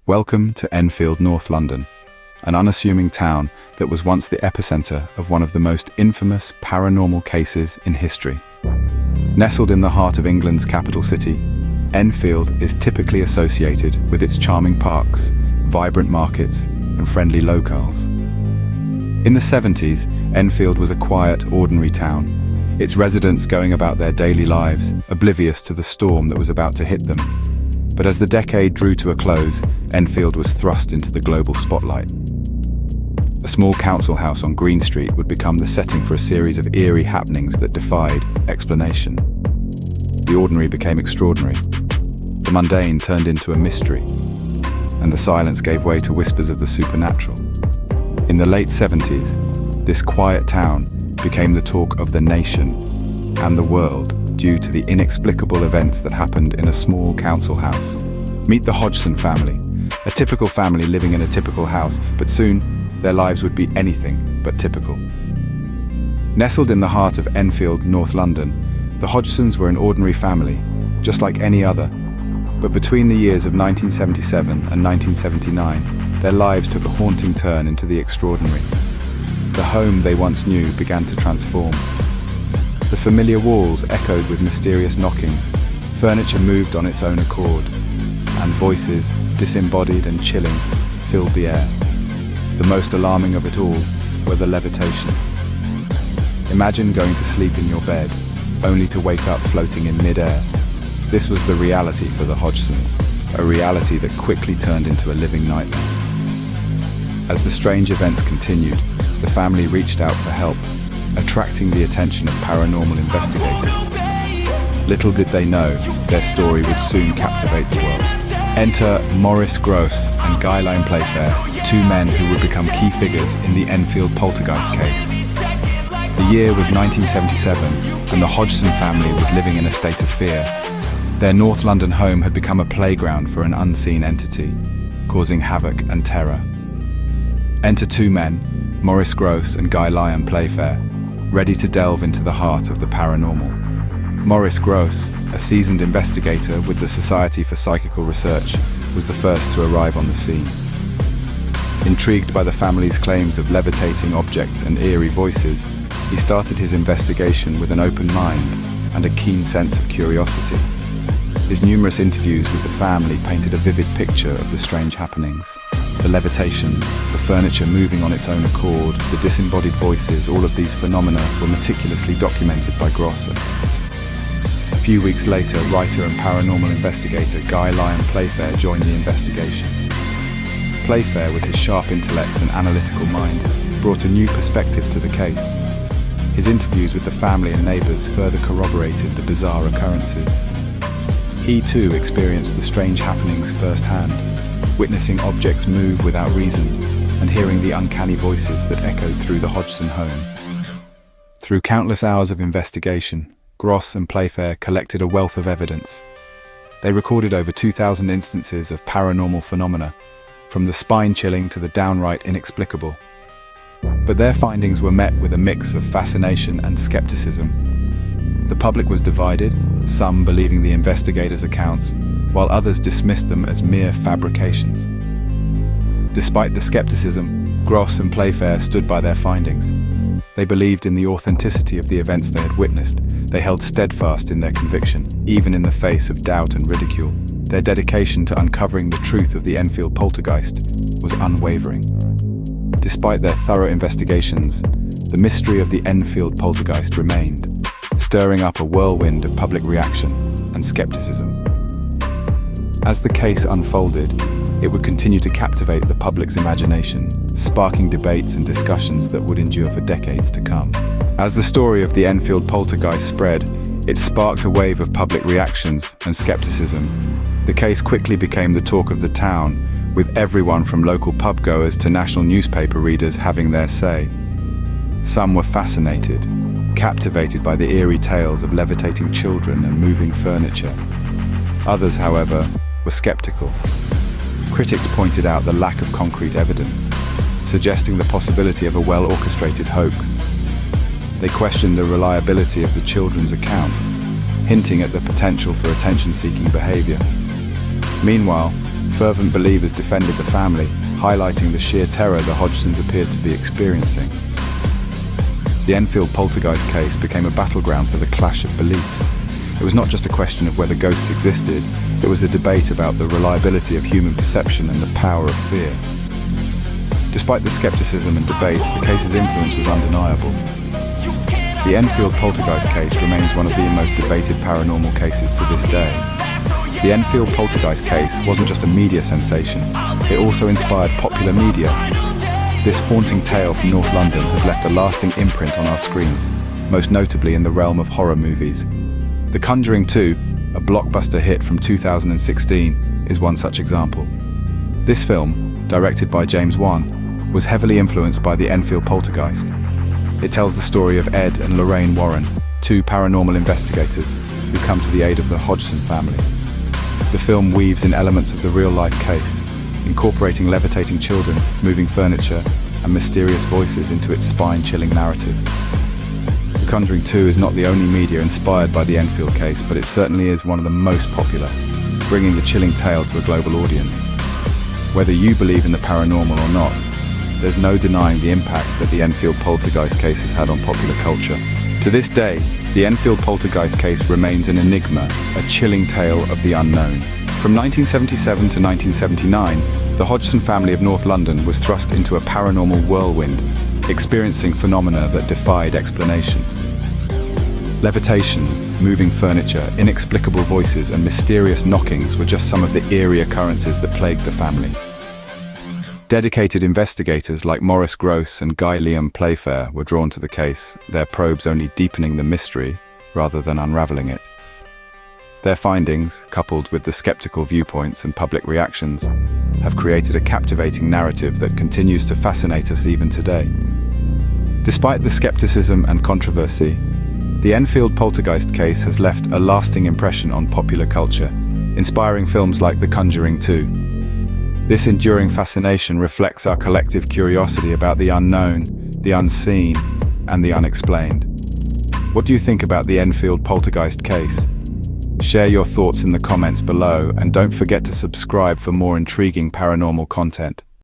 Welcome to Enfield, North London, an unassuming town that was once the epicenter of one of the most infamous paranormal cases in history. Nestled in the heart of England's capital city, Enfield is typically associated with its charming parks, vibrant markets, and friendly locals. In the 70s, Enfield was a quiet, ordinary town, its residents going about their daily lives, oblivious to the storm that was about to hit them. But as the decade drew to a close, Enfield was thrust into the global spotlight. A small council house on Green Street would become the setting for a series of eerie happenings that defied explanation. The ordinary became extraordinary. The mundane turned into a mystery, and the silence gave way to whispers of the supernatural. In the late 70s, this quiet town became the talk of the nation and the world due to the inexplicable events that happened in a small council house. Meet the Hodgson family, a typical family living in a typical house, but soon their lives would be anything but typical. Nestled in the heart of Enfield, North London, the Hodgsons were an ordinary family, just like any other. But between the years of 1977 and 1979, their lives took a haunting turn into the extraordinary. The home they once knew began to transform. The familiar walls echoed with mysterious knockings, furniture moved on its own accord, and voices, disembodied and chilling, filled the air. The most alarming of it all were the levitations. Imagine going to sleep in your bed, only to wake up floating in mid-air. This was the reality for the Hodgsons, a reality that quickly turned into a living nightmare. As the strange events continued, the family reached out for help, attracting the attention of paranormal investigators. Little did they know, their story would soon captivate the world. Enter Maurice Grosse and Guy Lyon Playfair, two men who would become key figures in the Enfield Poltergeist case. The year was 1977, and the Hodgson family was living in a state of fear. Their North London home had become a playground for an unseen entity, causing havoc and terror. Enter two men, Maurice Grosse and Guy Lyon Playfair, ready to delve into the heart of the paranormal. Maurice Grosse, a seasoned investigator with the Society for Psychical Research, was the first to arrive on the scene. Intrigued by the family's claims of levitating objects and eerie voices, he started his investigation with an open mind and a keen sense of curiosity. His numerous interviews with the family painted a vivid picture of the strange happenings. The levitations, the furniture moving on its own accord, the disembodied voices, all of these phenomena were meticulously documented by Grosse. A few weeks later, writer and paranormal investigator Guy Lyon Playfair joined the investigation. Playfair, with his sharp intellect and analytical mind, brought a new perspective to the case. His interviews with the family and neighbours further corroborated the bizarre occurrences. He too experienced the strange happenings firsthand, witnessing objects move without reason and hearing the uncanny voices that echoed through the Hodgson home. Through countless hours of investigation, Grosse and Playfair collected a wealth of evidence. They recorded over 2,000 instances of paranormal phenomena, from the spine-chilling to the downright inexplicable. But their findings were met with a mix of fascination and skepticism. The public was divided, some believing the investigators' accounts, while others dismissed them as mere fabrications. Despite the skepticism, Grosse and Playfair stood by their findings. They believed in the authenticity of the events they had witnessed. They held steadfast in their conviction, even in the face of doubt and ridicule. Their dedication to uncovering the truth of the Enfield Poltergeist was unwavering. Despite their thorough investigations, the mystery of the Enfield Poltergeist remained, stirring up a whirlwind of public reaction and skepticism. As the case unfolded, it would continue to captivate the public's imagination, sparking debates and discussions that would endure for decades to come. As the story of the Enfield Poltergeist spread, it sparked a wave of public reactions and skepticism. The case quickly became the talk of the town, with everyone from local pub-goers to national newspaper readers having their say. Some were fascinated, captivated by the eerie tales of levitating children and moving furniture. Others, however, were skeptical. Critics pointed out the lack of concrete evidence, suggesting the possibility of a well-orchestrated hoax. They questioned the reliability of the children's accounts, hinting at the potential for attention-seeking behavior. Meanwhile, Fervent believers defended the family, highlighting the sheer terror the Hodgsons appeared to be experiencing. The Enfield Poltergeist case became a battleground for the clash of beliefs. It was not just a question of whether ghosts existed, it was a debate about the reliability of human perception and the power of fear. Despite the skepticism and debates, the case's influence was undeniable. The Enfield Poltergeist case remains one of the most debated paranormal cases to this day. The Enfield Poltergeist case wasn't just a media sensation, it also inspired popular media. This haunting tale from North London has left a lasting imprint on our screens, most notably in the realm of horror movies. The Conjuring 2, a blockbuster hit from 2016, is one such example. This film, directed by James Wan, was heavily influenced by the Enfield Poltergeist. It tells the story of Ed and Lorraine Warren, two paranormal investigators who come to the aid of the Hodgson family. The film weaves in elements of the real-life case, incorporating levitating children, moving furniture, and mysterious voices into its spine-chilling narrative. The Conjuring 2 is not the only media inspired by the Enfield case, but it certainly is one of the most popular, bringing the chilling tale to a global audience. Whether you believe in the paranormal or not, there's no denying the impact that the Enfield Poltergeist case has had on popular culture. To this day, the Enfield Poltergeist case remains an enigma, a chilling tale of the unknown. From 1977 to 1979, the Hodgson family of North London was thrust into a paranormal whirlwind, experiencing phenomena that defied explanation. Levitations, moving furniture, inexplicable voices, and mysterious knockings were just some of the eerie occurrences that plagued the family. Dedicated investigators like Maurice Grosse and Guy Liam Playfair were drawn to the case, their probes only deepening the mystery rather than unraveling it. Their findings, coupled with the skeptical viewpoints and public reactions, have created a captivating narrative that continues to fascinate us even today. Despite the skepticism and controversy, the Enfield Poltergeist case has left a lasting impression on popular culture, inspiring films like The Conjuring 2. This enduring fascination reflects our collective curiosity about the unknown, the unseen, and the unexplained. What do you think about the Enfield Poltergeist case? Share your thoughts in the comments below, and don't forget to subscribe for more intriguing paranormal content.